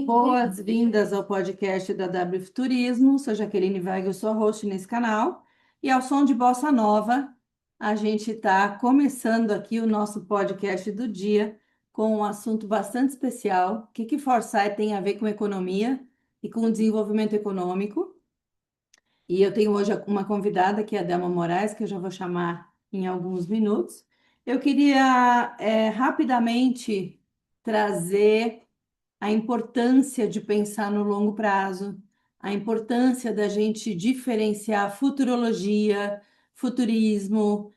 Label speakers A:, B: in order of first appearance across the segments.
A: Boas-vindas ao podcast da W Futurismo. Sou Jaqueline Weigel, sou a host nesse canal. E ao som de Bossa Nova, a gente está começando aqui o nosso podcast do dia com um assunto bastante especial. O que Foresight tem a ver com economia e com o desenvolvimento econômico? E eu tenho hoje uma convidada, que é a Delma Moraes, que eu já vou chamar em alguns minutos. Eu queria rapidamente trazer a importância de pensar no longo prazo, a importância da gente diferenciar futurologia, futurismo,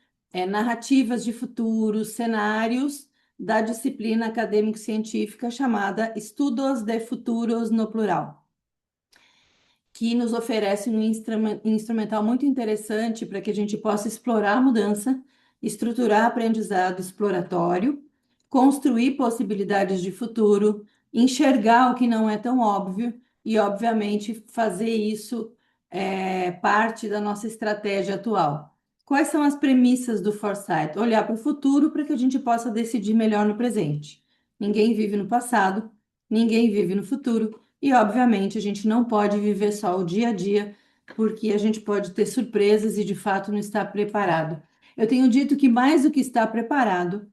A: narrativas de futuro, cenários da disciplina acadêmico-científica chamada Estudos de Futuros no Plural, que nos oferece um instrumental muito interessante para que a gente possa explorar a mudança, estruturar aprendizado exploratório, construir possibilidades de futuro, enxergar o que não é tão óbvio e, obviamente, fazer isso parte da nossa estratégia atual. Quais são as premissas do Foresight? Olhar para o futuro para que a gente possa decidir melhor no presente. Ninguém vive no passado, ninguém vive no futuro. E, obviamente, a gente não pode viver só o dia a dia, porque a gente pode ter surpresas e, de fato, não estar preparado. Eu tenho dito que, mais do que estar preparado,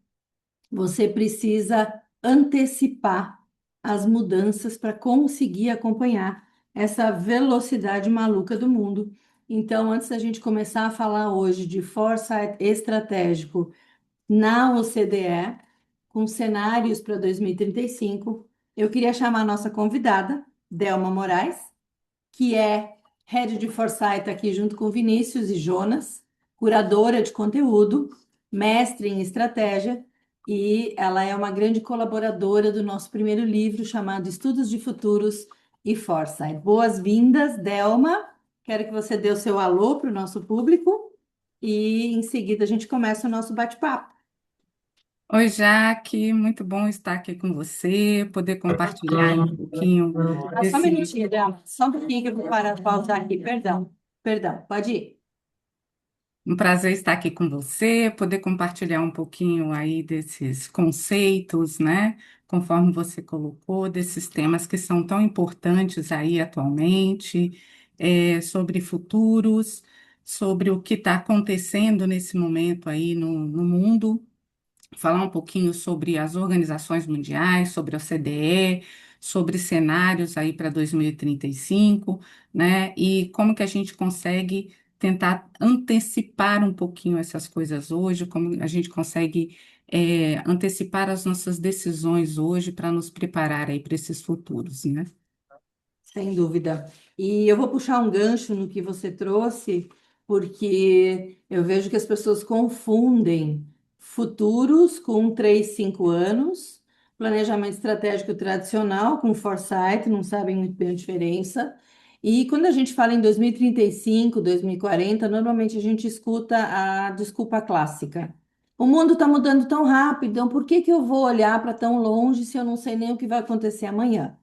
A: você precisa antecipar as mudanças para conseguir acompanhar essa velocidade maluca do mundo. Então, antes da gente começar a falar hoje de foresight estratégico na OCDE, com cenários para 2035, eu queria chamar a nossa convidada, Delma Moraes, que é Head de Foresight aqui junto com Vinícius e Jonas, curadora de conteúdo, mestre em estratégia, e ela é uma grande colaboradora do nosso primeiro livro chamado Estudos de Futuros e Foresight. Boas-vindas, Delma. Quero que você dê o seu alô para o nosso público e em seguida a gente começa o nosso bate-papo.
B: Oi, Jaque, muito bom estar aqui com você, poder compartilhar aí um pouquinho
A: Só um
B: desse.
A: minutinho, Delma. Só um pouquinho que eu vou parar, pausar aqui. Perdão. Perdão, pode ir.
B: Um prazer estar aqui com você, poder compartilhar um pouquinho aí desses conceitos, né? Conforme você colocou, desses temas que são tão importantes aí atualmente, sobre futuros, sobre o que está acontecendo nesse momento aí no mundo. Falar um pouquinho sobre as organizações mundiais, sobre a OCDE, sobre cenários aí para 2035, né? E como que a gente consegue tentar antecipar um pouquinho essas coisas hoje, como a gente consegue antecipar as nossas decisões hoje para nos preparar aí para esses futuros, né?
A: Sem dúvida. E eu vou puxar um gancho no que você trouxe, porque eu vejo que as pessoas confundem futuros com 3, 5 anos, planejamento estratégico tradicional com foresight, não sabem muito bem a diferença. E quando a gente fala em 2035, 2040, normalmente a gente escuta a desculpa clássica. O mundo está mudando tão rápido, então por que que eu vou olhar para tão longe se eu não sei nem o que vai acontecer amanhã?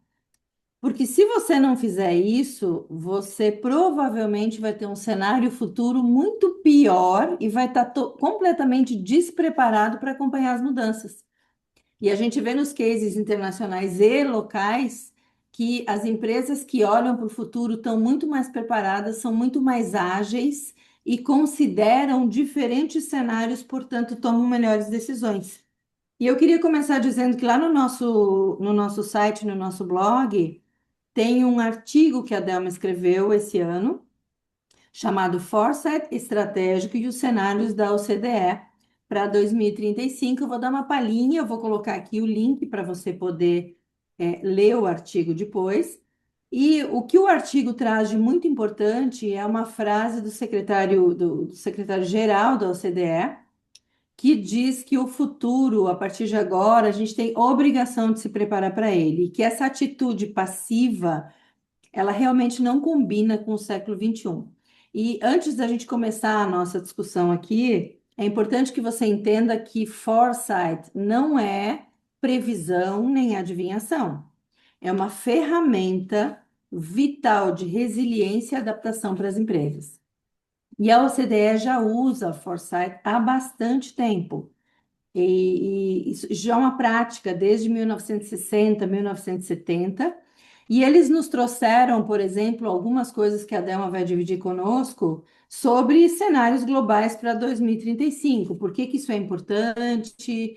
A: Porque se você não fizer isso, você provavelmente vai ter um cenário futuro muito pior e vai estar completamente despreparado para acompanhar as mudanças. E a gente vê nos cases internacionais e locais que as empresas que olham para o futuro estão muito mais preparadas, são muito mais ágeis e consideram diferentes cenários, portanto, tomam melhores decisões. E eu queria começar dizendo que lá no nosso site, no nosso blog, tem um artigo que a Delma escreveu esse ano, chamado Foresight Estratégico e os Cenários da OCDE para 2035. Eu vou dar uma palhinha, eu vou colocar aqui o link para você poder ler o artigo depois. E o que o artigo traz de muito importante é uma frase do secretário-geral da OCDE, que diz que o futuro, a partir de agora, a gente tem obrigação de se preparar para ele, e que essa atitude passiva ela realmente não combina com o século XXI. E antes da gente começar a nossa discussão aqui, é importante que você entenda que foresight não é previsão nem adivinhação. É uma ferramenta vital de resiliência e adaptação para as empresas. E a OCDE já usa foresight há bastante tempo. E isso já é uma prática desde 1960, 1970. E eles nos trouxeram, por exemplo, algumas coisas que a Delma vai dividir conosco sobre cenários globais para 2035. Por que que isso é importante?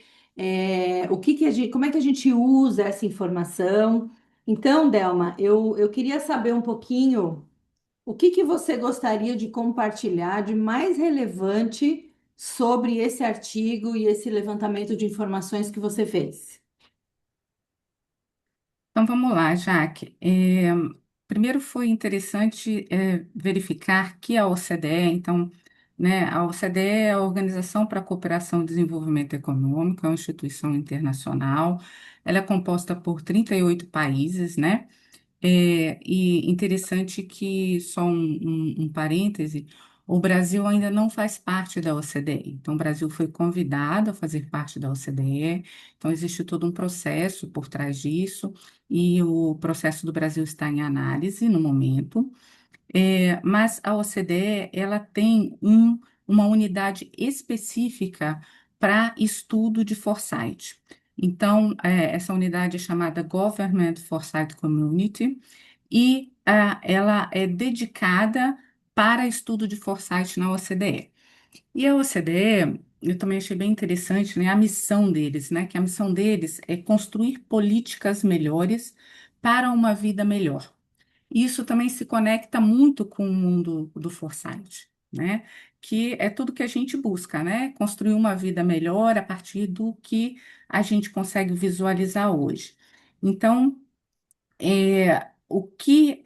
A: O que que como é que a gente usa essa informação? Então, Delma, eu queria saber um pouquinho. O que que você gostaria de compartilhar de mais relevante sobre esse artigo e esse levantamento de informações que você fez?
B: Então vamos lá, Jaque. Primeiro foi interessante verificar que a OCDE, então, né, a OCDE é a Organização para a Cooperação e Desenvolvimento Econômico, é uma instituição internacional. Ela é composta por 38 países, né? E interessante que, só um parêntese, o Brasil ainda não faz parte da OCDE. Então, o Brasil foi convidado a fazer parte da OCDE. Então, existe todo um processo por trás disso, e o processo do Brasil está em análise no momento. Mas a OCDE, ela tem uma unidade específica para estudo de foresight. Então, essa unidade é chamada Government Foresight Community, e ela é dedicada para estudo de foresight na OCDE. E a OCDE, eu também achei bem interessante, né, a missão deles, né, que a missão deles é construir políticas melhores para uma vida melhor. Isso também se conecta muito com o mundo do foresight, né, que é tudo que a gente busca, né, construir uma vida melhor a partir do que a gente consegue visualizar hoje. Então, o que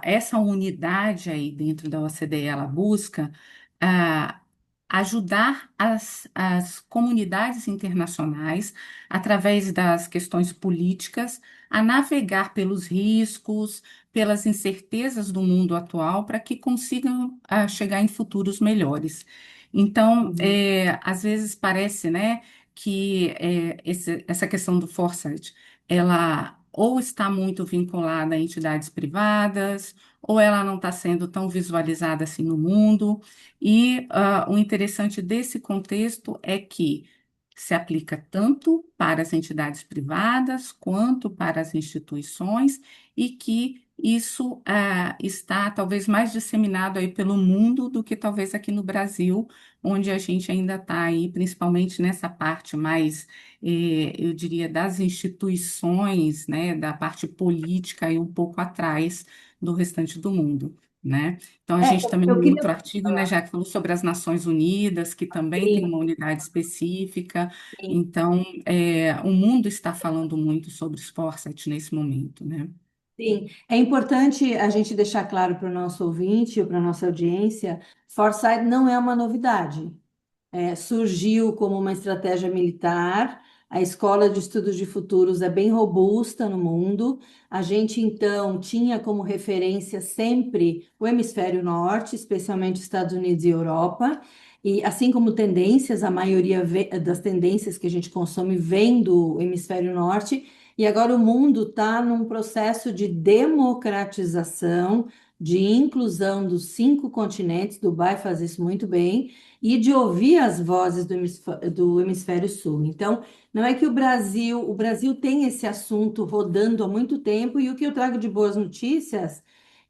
B: essa unidade aí dentro da OCDE ela busca ah, ajudar as comunidades internacionais, através das questões políticas, a navegar pelos riscos, pelas incertezas do mundo atual, para que consigam chegar em futuros melhores. Então,
A: Uhum.
B: às vezes parece, né, que essa questão do foresight ela ou está muito vinculada a entidades privadas, ou ela não está sendo tão visualizada assim no mundo. E o interessante desse contexto é que se aplica tanto para as entidades privadas quanto para as instituições, e que isso está talvez mais disseminado aí pelo mundo do que talvez aqui no Brasil, onde a gente ainda está aí, principalmente nessa parte mais eu diria, das instituições, né, da parte política e um pouco atrás do restante do mundo, né? Então, a gente também,
A: Eu
B: no
A: queria
B: outro artigo, né,
A: falar.
B: já que falou sobre as Nações Unidas, que também tem
A: Sim,
B: uma unidade específica.
A: sim.
B: Então, o mundo está falando muito sobre os foresight nesse momento, né?
A: Sim, é importante a gente deixar claro para o nosso ouvinte, para a nossa audiência, Foresight não é uma novidade. Surgiu como uma estratégia militar. A Escola de Estudos de Futuros é bem robusta no mundo. A gente, então, tinha como referência sempre o hemisfério norte, especialmente Estados Unidos e Europa. E assim como tendências, a maioria das tendências que a gente consome vem do hemisfério norte. E agora o mundo está num processo de democratização, de inclusão dos 5 continentes. Dubai faz isso muito bem e de ouvir as vozes do hemisfério sul. Então, não é que o Brasil tem esse assunto rodando há muito tempo, e o que eu trago de boas notícias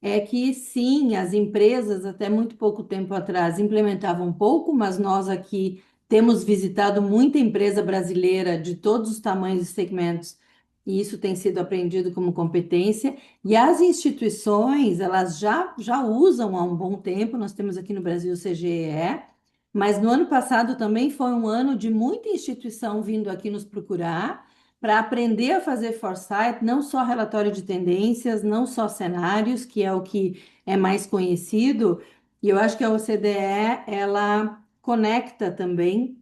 A: é que sim, as empresas até muito pouco tempo atrás implementavam pouco, mas nós aqui temos visitado muita empresa brasileira de todos os tamanhos e segmentos, e isso tem sido aprendido como competência. E as instituições, elas já usam há um bom tempo. Nós temos aqui no Brasil o CGE, mas no ano passado também foi um ano de muita instituição vindo aqui nos procurar para aprender a fazer foresight, não só relatório de tendências, não só cenários, que é o que é mais conhecido. E eu acho que a OCDE, ela conecta também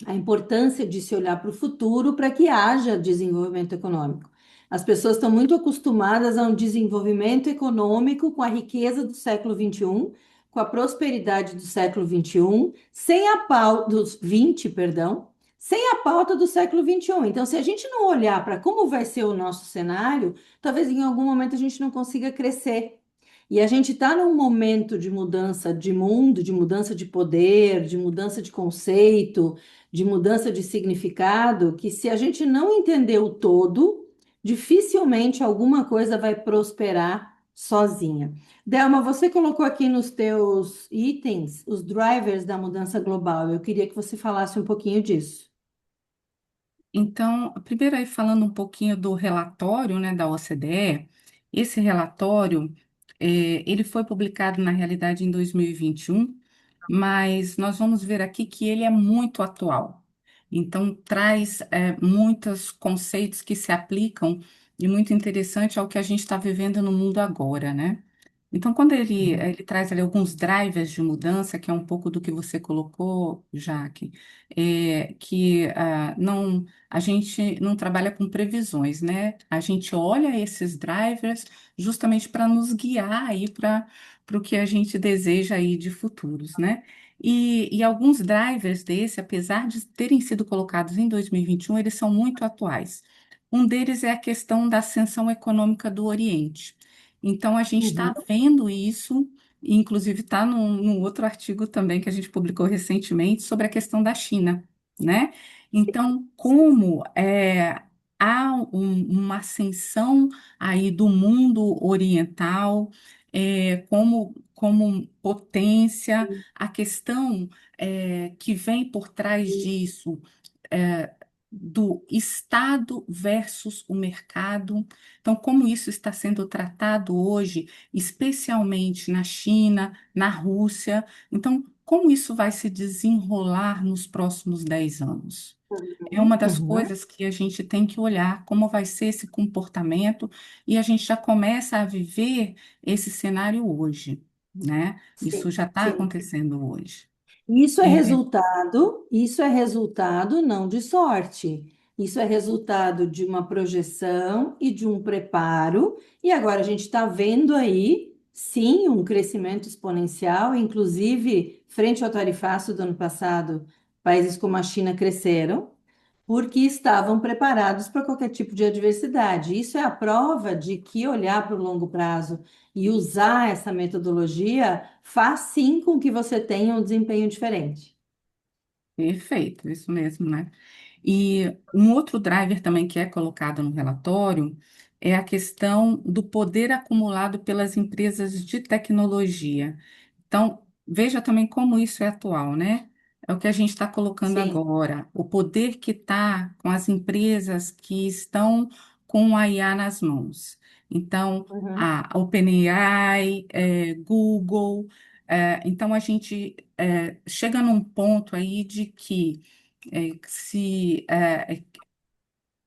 A: a importância de se olhar para o futuro para que haja desenvolvimento econômico. As pessoas estão muito acostumadas a um desenvolvimento econômico com a riqueza do século XXI, com a prosperidade do século XXI, sem a pauta dos 20, perdão, sem a pauta do século XXI. Então, se a gente não olhar para como vai ser o nosso cenário, talvez em algum momento a gente não consiga crescer. E a gente está num momento de mudança de mundo, de mudança de poder, de mudança de conceito, de mudança de significado, que se a gente não entender o todo, dificilmente alguma coisa vai prosperar sozinha. Delma, você colocou aqui nos teus itens os drivers da mudança global. Eu queria que você falasse um pouquinho disso.
B: Então, primeiro aí falando um pouquinho do relatório, né, da OCDE, esse relatório, ele foi publicado na realidade em 2021, mas nós vamos ver aqui que ele é muito atual. Então, traz, muitos conceitos que se aplicam e muito interessante ao que a gente está vivendo no mundo agora, né? Então, quando ele traz ali alguns drivers de mudança, que é um pouco do que você colocou, Jaque, que não, a gente não trabalha com previsões, né? A gente olha esses drivers justamente para nos guiar aí para o que a gente deseja aí de futuros, né? E alguns drivers desse, apesar de terem sido colocados em 2021, eles são muito atuais. Um deles é a questão da ascensão econômica do Oriente. Então, a gente
A: Uhum.
B: está vendo isso, e inclusive está num outro artigo também que a gente publicou recentemente sobre a questão da China, né? Então, como há uma ascensão aí do mundo oriental, como potência, a questão que vem por trás disso é, do Estado versus o mercado. Então, como isso está sendo tratado hoje, especialmente na China, na Rússia. Então, como isso vai se desenrolar nos próximos 10 anos? É uma das
A: Uhum.
B: coisas que a gente tem que olhar como vai ser esse comportamento, e a gente já começa a viver esse cenário hoje, né? Isso
A: Sim,
B: já está
A: sim.
B: acontecendo hoje. É,
A: Isso é resultado não de sorte. Isso é resultado de uma projeção e de um preparo. E agora a gente está vendo aí, sim, um crescimento exponencial, inclusive frente ao tarifaço do ano passado, países como a China cresceram, porque estavam preparados para qualquer tipo de adversidade. Isso é a prova de que olhar para o longo prazo e usar essa metodologia faz sim com que você tenha um desempenho diferente.
B: perfeito, isso mesmo, né? E um outro driver também que é colocado no relatório é a questão do poder acumulado pelas empresas de tecnologia. Então, veja também como isso é atual, né? É o que a gente está colocando
A: Sim.
B: agora, o poder que está com as empresas que estão com a IA nas mãos. Então,
A: Uhum.
B: a OpenAI, Google, então a gente chega num ponto aí de que se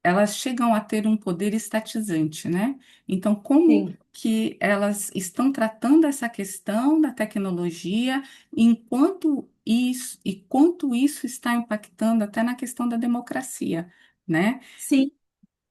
B: elas chegam a ter um poder estatizante, né? Então, como
A: Sim.
B: que elas estão tratando essa questão da tecnologia, enquanto isso e quanto isso está impactando até na questão da democracia, né?
A: Sim.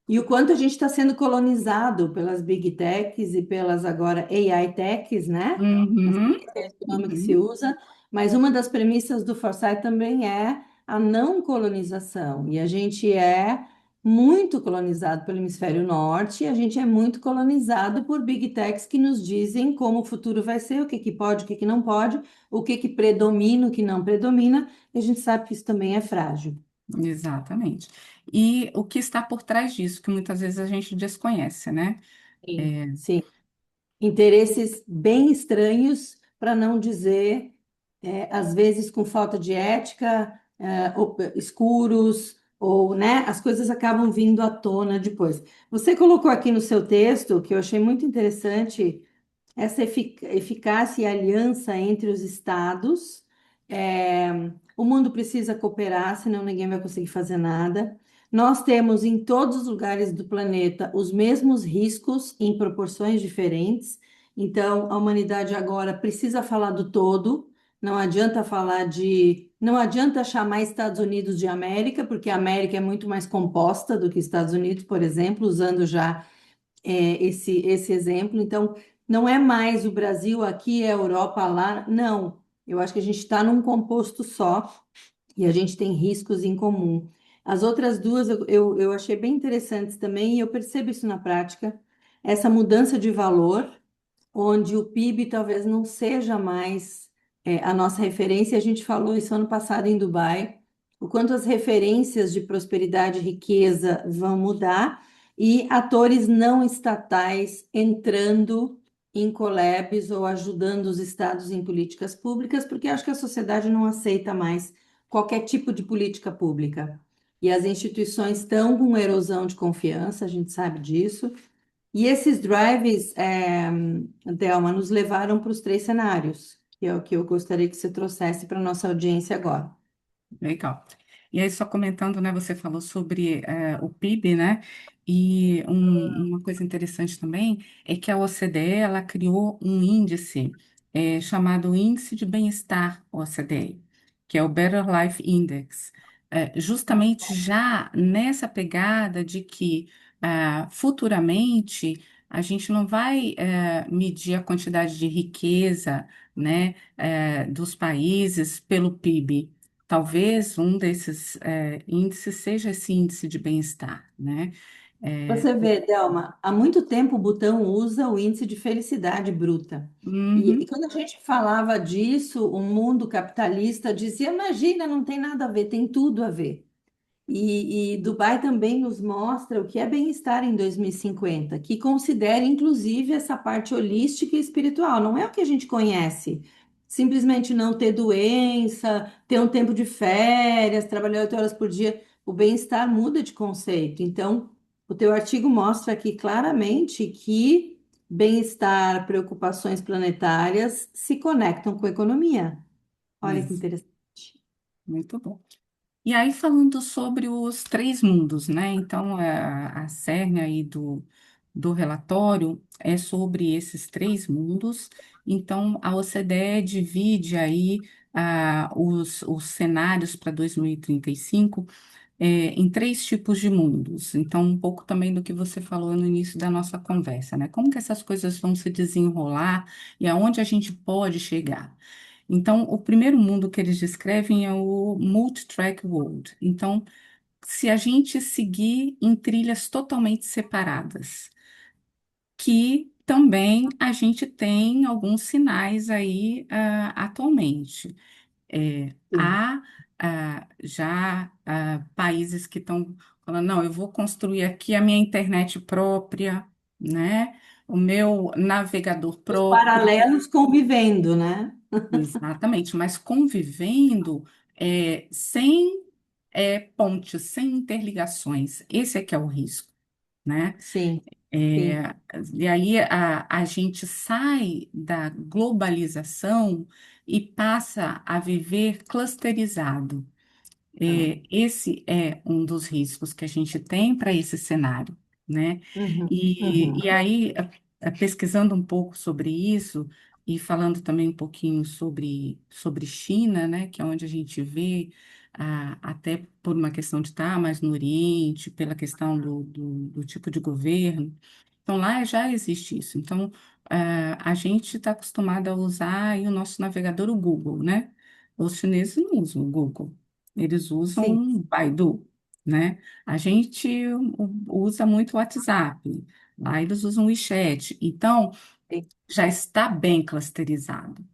A: E o quanto a gente está sendo colonizado pelas big techs e pelas agora AI techs, né?
B: Uhum,
A: Esse é o nome que se
B: uhum,
A: usa, mas uma das premissas do Foresight também é a não colonização. E a gente é muito colonizado pelo hemisfério norte, e a gente é muito colonizado por big techs que nos dizem como o futuro vai ser, o que que pode, o que que não pode, o que que predomina, o que não predomina, e a gente sabe que isso também é frágil.
B: exatamente. E o que está por trás disso, que muitas vezes a gente desconhece, né?
A: Sim,
B: É,
A: sim. Interesses bem estranhos, para não dizer, às vezes com falta de ética, ou escuros, ou, né, as coisas acabam vindo à tona depois. Você colocou aqui no seu texto, que eu achei muito interessante, essa eficácia e aliança entre os estados. É, o mundo precisa cooperar, senão ninguém vai conseguir fazer nada. Nós temos em todos os lugares do planeta os mesmos riscos em proporções diferentes. Então, a humanidade agora precisa falar do todo. Não adianta falar de, não adianta chamar Estados Unidos de América, porque a América é muito mais composta do que Estados Unidos, por exemplo, usando já esse exemplo. Então, não é mais o Brasil aqui, é a Europa lá. Não. Eu acho que a gente está num composto só e a gente tem riscos em comum. As outras duas eu achei bem interessantes também, e eu percebo isso na prática, essa mudança de valor. onde o PIB talvez não seja mais a nossa referência. A gente falou isso ano passado em Dubai, o quanto as referências de prosperidade e riqueza vão mudar e atores não estatais entrando em collabs ou ajudando os estados em políticas públicas, porque acho que a sociedade não aceita mais qualquer tipo de política pública. E as instituições estão com erosão de confiança, a gente sabe disso. E esses drives, Delma, nos levaram para os três cenários, que é o que eu gostaria que você trouxesse para a nossa audiência agora.
B: Legal. E aí, só comentando, né, você falou sobre o PIB, né? E uma coisa interessante também é que a OCDE, ela criou um índice chamado Índice de Bem-Estar OCDE, que é o Better Life Index, justamente já nessa pegada de que futuramente a gente não vai medir a quantidade de riqueza, né, dos países pelo PIB. Talvez um desses índices seja esse índice de bem-estar, né? É,
A: Você vê, Delma, há muito tempo o Butão usa o índice de felicidade bruta. E
B: uhum,
A: quando a gente falava disso, o mundo capitalista dizia: imagina, não tem nada a ver, tem tudo a ver. E Dubai também nos mostra o que é bem-estar em 2050, que considera inclusive essa parte holística e espiritual. Não é o que a gente conhece. Simplesmente não ter doença, ter um tempo de férias, trabalhar 8 horas por dia. O bem-estar muda de conceito. Então, o teu artigo mostra aqui claramente que bem-estar, preocupações planetárias se conectam com a economia. Olha que
B: isso,
A: interessante.
B: muito bom. E aí, falando sobre os três mundos, né? Então, a cerne aí do relatório é sobre esses três mundos. Então, a OCDE divide aí os cenários para 2035 em três tipos de mundos. Então, um pouco também do que você falou no início da nossa conversa, né? Como que essas coisas vão se desenrolar e aonde a gente pode chegar. Então, o primeiro mundo que eles descrevem é o multi-track world. Então, se a gente seguir em trilhas totalmente separadas, que também a gente tem alguns sinais aí atualmente.
A: Sim.
B: Há já países que estão falando, não, eu vou construir aqui a minha internet própria, né? O meu navegador
A: Os
B: próprio.
A: paralelos convivendo, né?
B: Exatamente, mas convivendo sem pontes, sem interligações. Esse é que é o risco, né?
A: Sim, sim.
B: É, e aí a gente sai da globalização e passa a viver clusterizado.
A: Ah,
B: Esse é um dos riscos que a gente tem para esse cenário, né?
A: uhum,
B: E
A: uhum.
B: aí, pesquisando um pouco sobre isso e falando também um pouquinho sobre China, né? Que é onde a gente vê, até por uma questão de estar mais no Oriente, pela questão do tipo de governo. Então, lá já existe isso. Então, a gente está acostumado a usar aí o nosso navegador, o Google, né? Os chineses não usam o Google. Eles usam
A: Sim,
B: um Baidu, né? A gente usa muito o WhatsApp, lá eles usam o WeChat. Então,
A: sim,
B: já está bem clusterizado.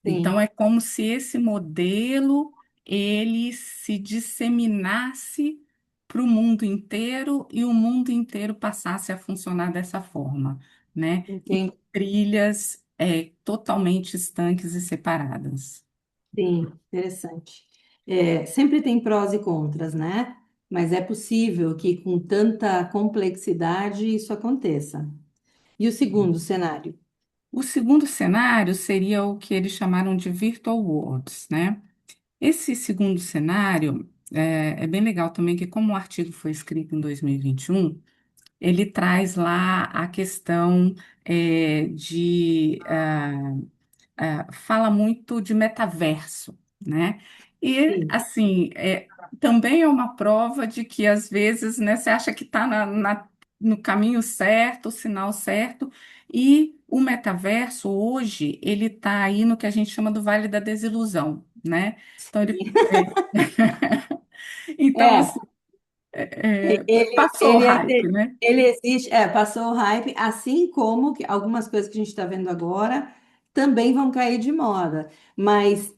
B: Então,
A: sim,
B: é como se esse modelo ele se disseminasse para o mundo inteiro e o mundo inteiro passasse a funcionar dessa forma, né? E
A: entendi.
B: trilhas totalmente estanques e separadas.
A: Sim, interessante. Sempre tem prós e contras, né? Mas é possível que com tanta complexidade isso aconteça. E o segundo cenário?
B: O segundo cenário seria o que eles chamaram de virtual worlds, né? Esse segundo cenário é bem legal também, que como o artigo foi escrito em 2021, ele traz lá a questão fala muito de metaverso, né? E,
A: Sim,
B: assim, também é uma prova de que, às vezes, né, você acha que está no caminho certo, o sinal certo, e o metaverso, hoje, ele está aí no que a gente chama do Vale da Desilusão, né? Então,
A: sim.
B: então,
A: É,
B: assim, Passou o
A: Ele,
B: hype, né?
A: ele existe, passou o hype, assim como que algumas coisas que a gente está vendo agora também vão cair de moda. Mas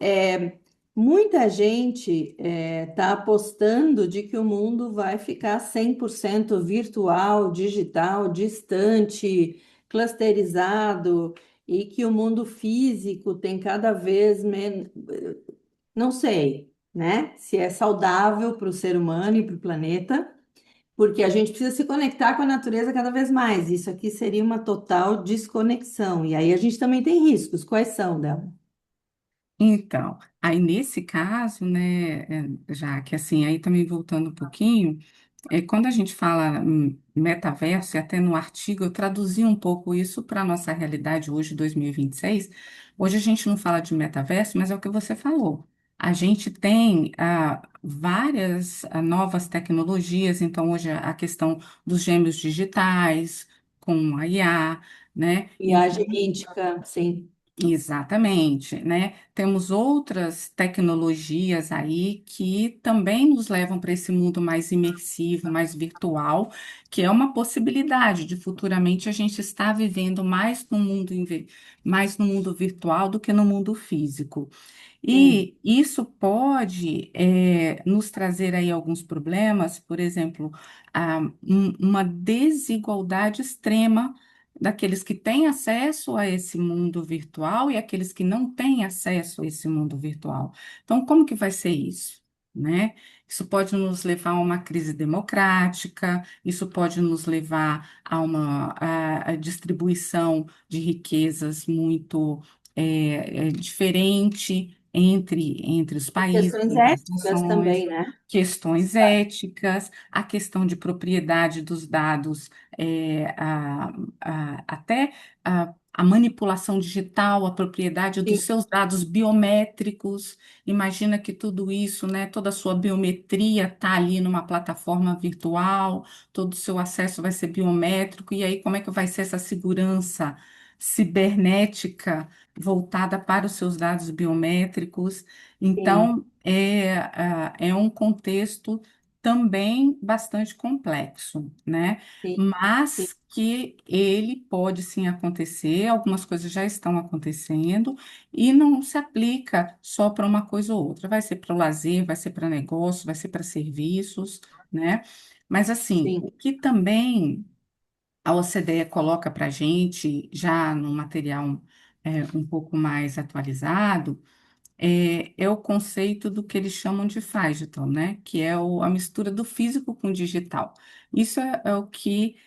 A: muita gente está apostando de que o mundo vai ficar 100% virtual, digital, distante, clusterizado, e que o mundo físico tem cada vez menos. Não sei, né? Se é saudável para o ser humano e para o planeta, porque a gente precisa se conectar com a natureza cada vez mais. Isso aqui seria uma total desconexão. E aí a gente também tem riscos. Quais são, Del?
B: Então, aí nesse caso, né, já que assim, aí também voltando um pouquinho, quando a gente fala metaverso, e até no artigo eu traduzi um pouco isso para a nossa realidade hoje, 2026. Hoje a gente não fala de metaverso, mas é o que você falou. A gente tem várias novas tecnologias, então hoje a questão dos gêmeos digitais, com a IA, né?
A: E a genética, sim,
B: Exatamente, né? Temos outras tecnologias aí que também nos levam para esse mundo mais imersivo, mais virtual, que é uma possibilidade de futuramente a gente estar vivendo mais no mundo virtual do que no mundo físico.
A: sim,
B: E isso pode nos trazer aí alguns problemas, por exemplo, uma desigualdade extrema daqueles que têm acesso a esse mundo virtual e aqueles que não têm acesso a esse mundo virtual. Então, como que vai ser isso? Né? Isso pode nos levar a uma crise democrática, isso pode nos levar a uma a distribuição de riquezas muito diferente entre os
A: e
B: países,
A: questões
B: entre as
A: éticas
B: nações,
A: também, né?
B: questões éticas, a questão de propriedade dos dados, até a manipulação digital, a propriedade dos
A: Sim,
B: seus dados biométricos. Imagina que tudo isso, né, toda a sua biometria está ali numa plataforma virtual, todo o seu acesso vai ser biométrico, e aí como é que vai ser essa segurança cibernética voltada para os seus dados biométricos?
A: sim,
B: Então, é um contexto também bastante complexo, né?
A: sim, sim,
B: Mas que ele pode sim acontecer, algumas coisas já estão acontecendo, e não se aplica só para uma coisa ou outra. Vai ser para o lazer, vai ser para negócio, vai ser para serviços, né? Mas assim,
A: sim,
B: o que também a OCDE coloca para a gente, já no material um pouco mais atualizado, é o conceito do que eles chamam de digital, né? Que é a mistura do físico com o digital. Isso é o que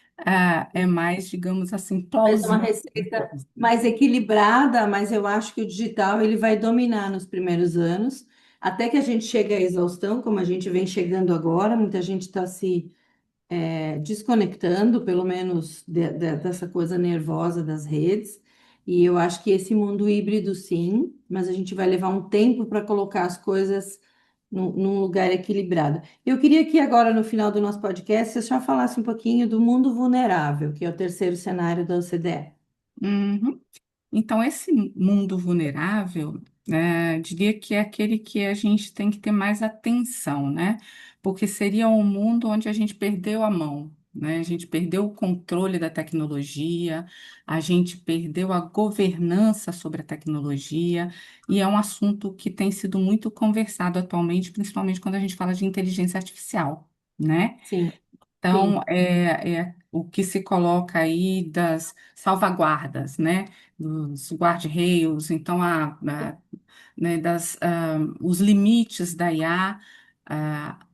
B: é
A: sim.
B: mais, digamos assim,
A: Mas é uma
B: plausível.
A: receita mais equilibrada, mas eu acho que o digital ele vai dominar nos primeiros anos, até que a gente chegue à exaustão, como a gente vem chegando agora. Muita gente está se desconectando, pelo menos dessa coisa nervosa das redes. E eu acho que esse mundo híbrido, sim, mas a gente vai levar um tempo para colocar as coisas num lugar equilibrado. Eu queria que agora, no final do nosso podcast, você só falasse um pouquinho do mundo vulnerável, que é o terceiro cenário da OCDE.
B: Uhum. Então, esse mundo vulnerável, diria que é aquele que a gente tem que ter mais atenção, né? Porque seria um mundo onde a gente perdeu a mão, né? A gente perdeu o controle da tecnologia, a gente perdeu a governança sobre a tecnologia, e é um assunto que tem sido muito conversado atualmente, principalmente quando a gente fala de inteligência artificial, né?
A: Sim,
B: Então,
A: sim,
B: é o que se coloca aí das salvaguardas, né? Dos guardrails, então, né, os limites da IA,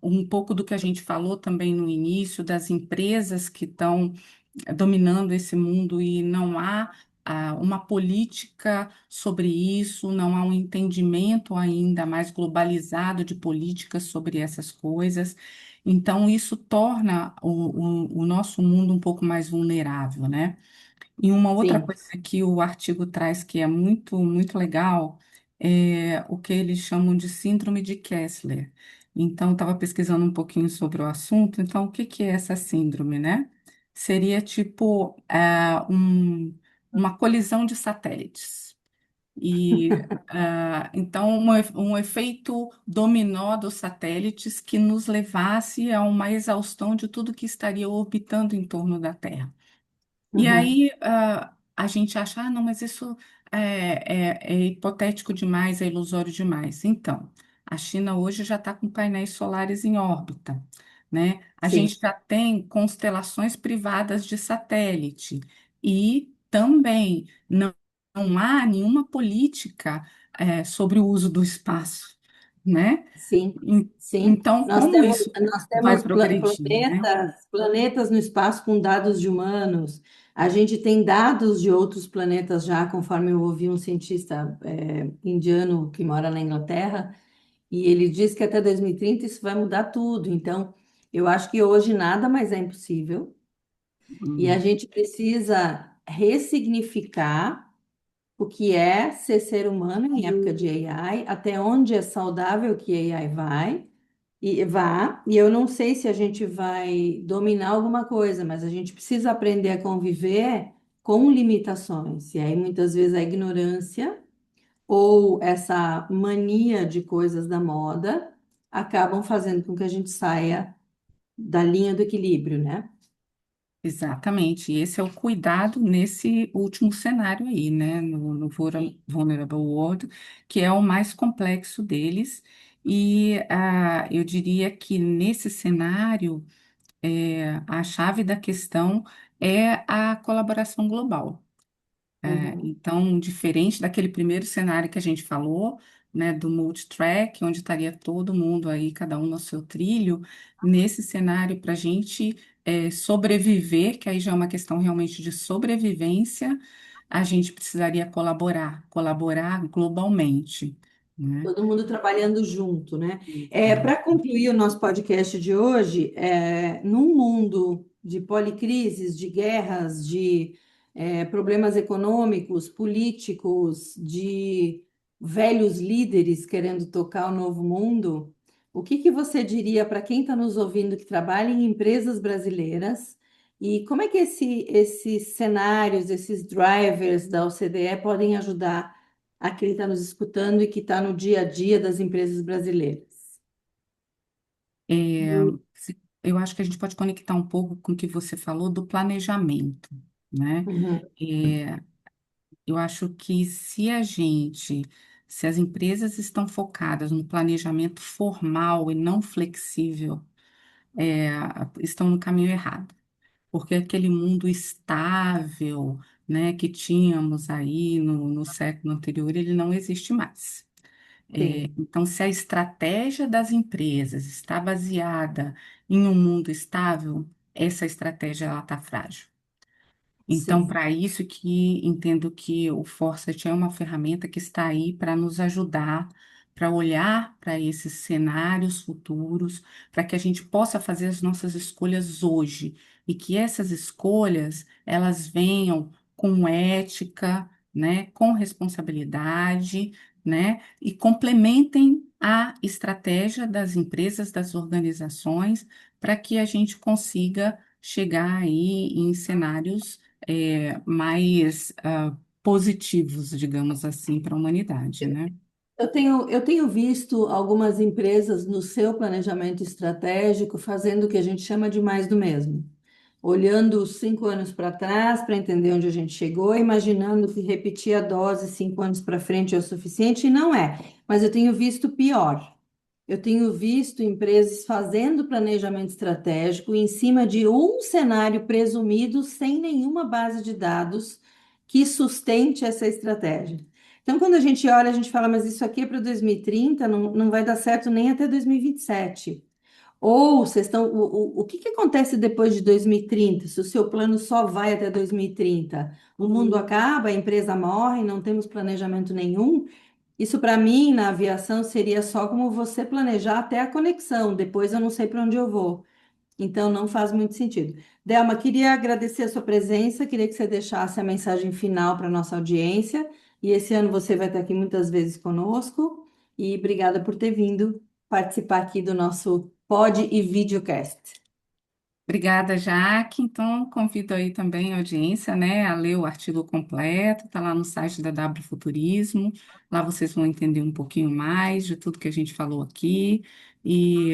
B: um pouco do que a gente falou também no início, das empresas que estão dominando esse mundo e não há uma política sobre isso, não há um entendimento ainda mais globalizado de políticas sobre essas coisas. Então, isso torna o nosso mundo um pouco mais vulnerável, né? E uma outra
A: sim.
B: coisa que o artigo traz que é muito, muito legal é o que eles chamam de síndrome de Kessler. Então, estava pesquisando um pouquinho sobre o assunto. Então, o que que é essa síndrome, né? Seria tipo uma colisão de satélites. E então um efeito dominó dos satélites que nos levasse a uma exaustão de tudo que estaria orbitando em torno da Terra. E
A: Uhum.
B: aí a gente acha, não, mas isso é hipotético demais, é ilusório demais. Então, a China hoje já está com painéis solares em órbita, né? A
A: Sim,
B: gente já tem constelações privadas de satélite e também não há nenhuma política sobre o uso do espaço, né?
A: sim,
B: En-
A: sim.
B: Então,
A: Nós
B: como
A: temos,
B: isso
A: nós
B: vai
A: temos
B: progredir, né?
A: planetas no espaço com dados de humanos. A gente tem dados de outros planetas já, conforme eu ouvi um cientista indiano que mora na Inglaterra, e ele diz que até 2030 isso vai mudar tudo. Então, eu acho que hoje nada mais é impossível. E a
B: Hum.
A: gente precisa ressignificar o que é ser humano em época de AI, até onde é saudável que AI e eu não sei se a gente vai dominar alguma coisa, mas a gente precisa aprender a conviver com limitações. E aí muitas vezes a ignorância ou essa mania de coisas da moda acabam fazendo com que a gente saia da linha do equilíbrio, né?
B: Exatamente, e esse é o cuidado nesse último cenário aí, né, no Vulnerable World, que é o mais complexo deles, e eu diria que nesse cenário, a chave da questão é a colaboração global.
A: Uhum.
B: Então, diferente daquele primeiro cenário que a gente falou, né, do multitrack, onde estaria todo mundo aí, cada um no seu trilho, nesse cenário, para a gente sobreviver, que aí já é uma questão realmente de sobrevivência, a gente precisaria colaborar globalmente, né?
A: Todo mundo trabalhando junto, né?
B: Exato.
A: Para concluir o nosso podcast de hoje, num mundo de policrises, de guerras, de problemas econômicos, políticos, de velhos líderes querendo tocar o novo mundo, o que que você diria para quem está nos ouvindo que trabalha em empresas brasileiras? E como é que esses cenários, esses drivers da OCDE podem ajudar a quem está nos escutando e que está no dia a dia das empresas brasileiras?
B: É, eu acho que a gente pode conectar um pouco com o que você falou do planejamento, né?
A: Uhum.
B: É, Eu acho que se as empresas estão focadas no planejamento formal e não flexível, é, estão no caminho errado. Porque aquele mundo estável, né, que tínhamos aí no século anterior, ele não existe mais.
A: Sim,
B: Então, se a estratégia das empresas está baseada em um mundo estável, essa estratégia ela está frágil. Então,
A: sim.
B: para isso que entendo que o Foresight é uma ferramenta que está aí para nos ajudar, para olhar para esses cenários futuros, para que a gente possa fazer as nossas escolhas hoje e que essas escolhas elas venham com ética, né, com responsabilidade, né, e complementem a estratégia das empresas, das organizações, para que a gente consiga chegar aí em cenários mais positivos, digamos assim, para a humanidade, né?
A: Eu tenho visto algumas empresas no seu planejamento estratégico fazendo o que a gente chama de mais do mesmo. Olhando os 5 anos para trás para entender onde a gente chegou, imaginando que repetir a dose 5 anos para frente é o suficiente, e não é. Mas eu tenho visto pior. Eu tenho visto empresas fazendo planejamento estratégico em cima de um cenário presumido sem nenhuma base de dados que sustente essa estratégia. Então, quando a gente olha, a gente fala, mas isso aqui é para 2030, não vai dar certo nem até 2027. Ou vocês estão, o que que acontece depois de 2030, se o seu plano só vai até 2030? O mundo acaba, a empresa morre, não temos planejamento nenhum. Isso para mim, na aviação, seria só como você planejar até a conexão, depois eu não sei para onde eu vou. Então, não faz muito sentido. Delma, queria agradecer a sua presença, queria que você deixasse a mensagem final para a nossa audiência. E esse ano você vai estar aqui muitas vezes conosco. E obrigada por ter vindo participar aqui do nosso pod e videocast.
B: Obrigada, Jaque. Então, convido aí também a audiência, né, a ler o artigo completo, está lá no site da W Futurismo. Lá vocês vão entender um pouquinho mais de tudo que a gente falou aqui. E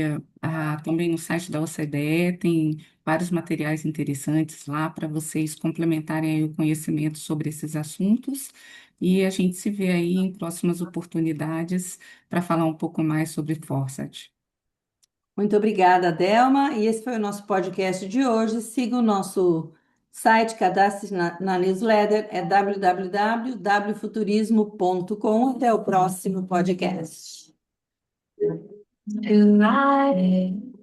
B: também no site da OCDE tem vários materiais interessantes lá para vocês complementarem aí o conhecimento sobre esses assuntos. E a gente se vê aí em próximas oportunidades para falar um pouco mais sobre Foresight.
A: Muito obrigada, Delma. E esse foi o nosso podcast de hoje. Siga o nosso site, cadastre na newsletter, é www.wfuturismo.com. Até o próximo podcast.